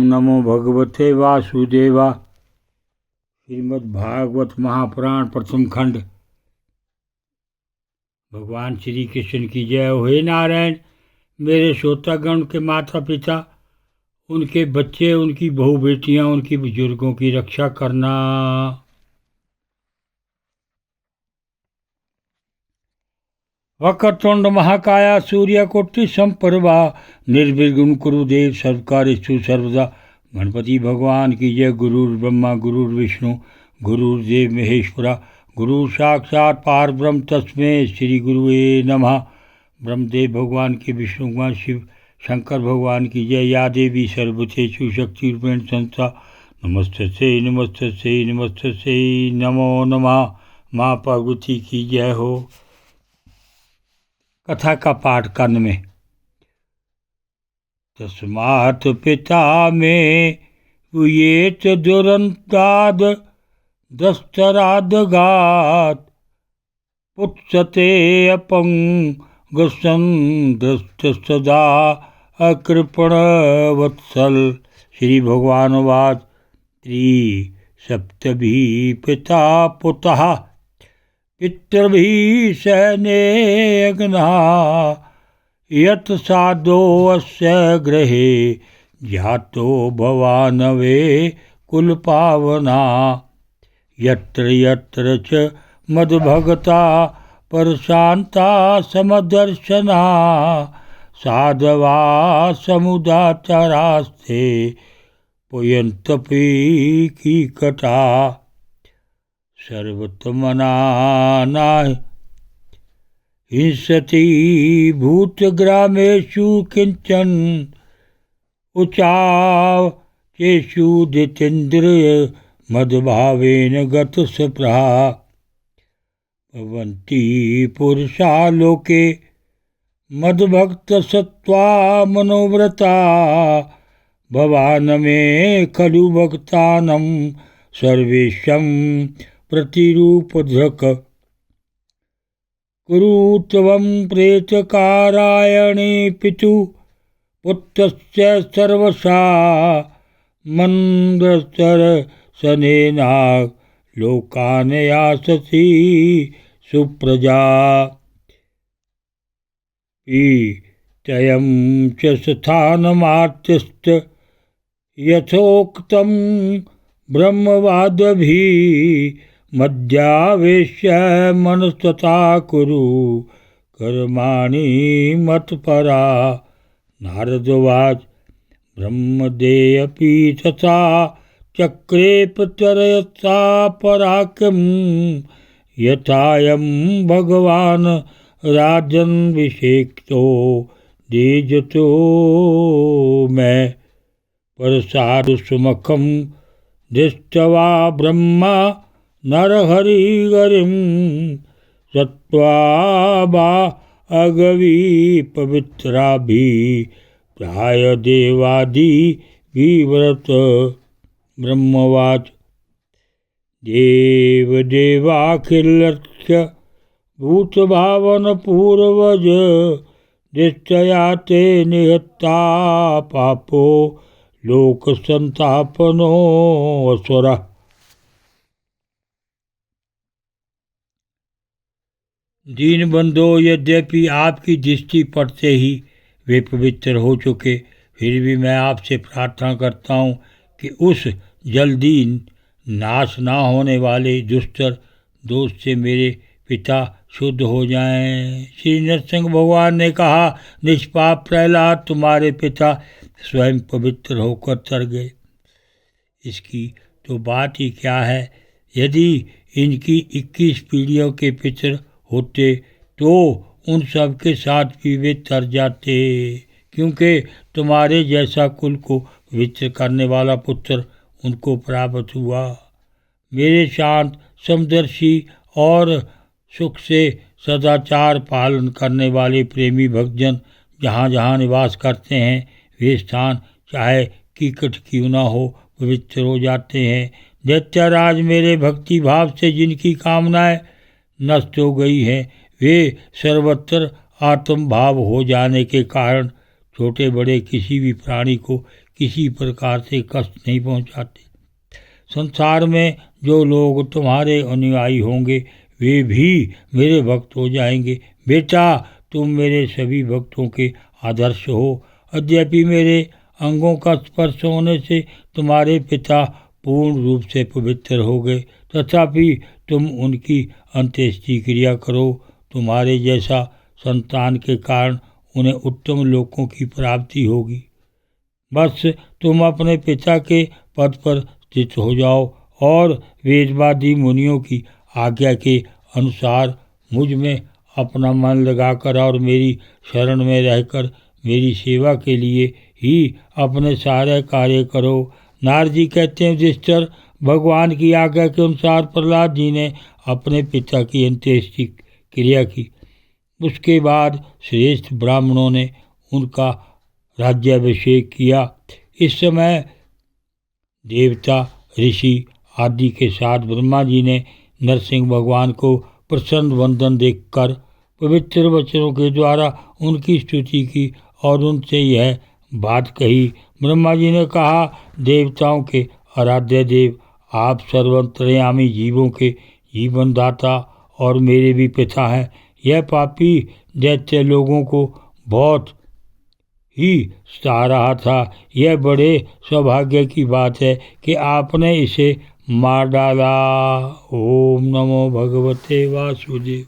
नमो भगवते वासुदेवा। श्रीमद्भागवत महापुराण प्रथम खंड। भगवान श्री कृष्ण की जय हो। हे नारायण, मेरे श्रोतागण के माता पिता, उनके बच्चे, उनकी बहू बेटियां, उनकी बुजुर्गों की रक्षा करना। वक्रतुंड महाकाया सूर्यकोटि समप्रभा निर्विघ्नं कुरु देव सर्वकार्येषु सर्वदा। गणपति भगवान की जय। गुरुर् ब्रह्मा गुरुर्विष्णु गुरुर्देव महेश्वरा। गुरु साक्षात पारब्रह्म तस्मै श्री गुरुवे नमः। ब्रह्मदेव भगवान की, विष्णु भगवान शिव शंकर भगवान की जय। या देवी सर्वभूतेषु शक्तिरूपेण संस्था। नमस्तस्यै नमस्तस्यै नमस्तस्यै नमो नमः। माँ पार्वती की जय हो। कथा का पाठ करने में। तस्मात् पिता में उयेत दुरंताद दस्तरादगात पुत्सते अपंगसन दस्त सदा अकृपण वत्सल। श्री भगवान वाच त्रिसप्तभी पिता पुतः पितृभि सैने अग्ना यत् साधो अस्य गृहे जातो भवानवे कुलपावना। यत्र यत्र च मद्भगता परशान्ता समदर्शना साधवा समुदाचरास्ते पुयन्तपि कीकटा। सर्वतमना हिंसति भूतग्रामेषु किंचन उचाचेषु जितेन्द्रिय मद्भावेन गतस्पृहा। भवन्ति पुरुषा लोके मद्भक्तसत्त्वा मनोव्रता। भवान् मे खलु भक्तानां सर्वेषां प्रतिरूपधृक्। कुरु त्वं प्रेतकारायणे पितुः पुत्रस्य सर्वशा मन्दरसनेना लोकान् याससि सुप्रजा। पीतयं च स्थानमार्तिस्त यथोक्तं ब्रह्मवादभिः मध्यावेश्य मनस्तथा कुरु कर्माणि मत्परा। नारदोवाच ब्रह्मदेयपि तथा चक्रे प्रत्यरयसा पराक्रम। यथायं भगवान् राजन्विषेक्तो देजतो मैं। परसाधुसुमुखं दृष्ट्वा ब्रह्मा नरहरिहरिं सत्त्वा बा अगवी पवित्राभिः प्राय देवादि विव्रत। ब्रह्मवाच देवदेवाखिलस्य भूतभावन पूर्वज दृष्टया ते निहता पापो लोकसंतापनो असुरः। दीनबंधो, यद्यपि आपकी दृष्टि पड़ते ही वे पवित्र हो चुके, फिर भी मैं आपसे प्रार्थना करता हूँ कि उस जल्दी नाश ना होने वाले दुष्टर दोष से मेरे पिता शुद्ध हो जाएं। श्री नरसिंह भगवान ने कहा, निष्पाप प्रहलाद, तुम्हारे पिता स्वयं पवित्र होकर तर गए। इसकी तो बात ही क्या है। यदि इनकी 21 पीढ़ियों के पितर होते तो उन सब के साथ भी वे तर जाते, क्योंकि तुम्हारे जैसा कुल को पवित्र करने वाला पुत्र उनको प्राप्त हुआ। मेरे शांत समदर्शी और सुख से सदाचार पालन करने वाले प्रेमी भक्तजन जहाँ जहाँ निवास करते हैं, वे स्थान चाहे कीकट क्यों न हो पवित्र हो जाते हैं। दैत्यराज, मेरे भक्ति भाव से जिनकी कामनाएं नष्ट हो गई हैं, वे सर्वत्र आत्म भाव हो जाने के कारण छोटे बड़े किसी भी प्राणी को किसी प्रकार से कष्ट नहीं पहुंचाते। संसार में जो लोग तुम्हारे अनुयायी होंगे वे भी मेरे भक्त हो जाएंगे। बेटा, तुम मेरे सभी भक्तों के आदर्श हो। यद्यपि मेरे अंगों का स्पर्श होने से तुम्हारे पिता पूर्ण रूप से पवित्र हो गए, तथापि तुम उनकी अंत्येष्टि क्रिया करो। तुम्हारे जैसा संतान के कारण उन्हें उत्तम लोकों की प्राप्ति होगी। बस तुम अपने पिता के पद पर स्थित हो जाओ और वेदवादी मुनियों की आज्ञा के अनुसार मुझ में अपना मन लगाकर और मेरी शरण में रहकर मेरी सेवा के लिए ही अपने सारे कार्य करो। नारद जी कहते हैं, युधिष्ठिर, भगवान की आज्ञा के अनुसार प्रहलाद जी ने अपने पिता की अंत्येष्टि क्रिया की। उसके बाद श्रेष्ठ ब्राह्मणों ने उनका राज्याभिषेक किया। इस समय देवता, ऋषि आदि के साथ ब्रह्मा जी ने नरसिंह भगवान को प्रसन्न वंदन देखकर पवित्र वचनों के द्वारा उनकी स्तुति की और उनसे यह बात कही। ब्रह्मा जी ने कहा, देवताओं के आराध्य देव, आप सर्वंतर्यामी जीवों के जीवनदाता और मेरे भी पिता हैं। यह पापी दैत्य लोगों को बहुत ही सता रहा था। यह बड़े सौभाग्य की बात है कि आपने इसे मार डाला। ओम नमो भगवते वासुदेव।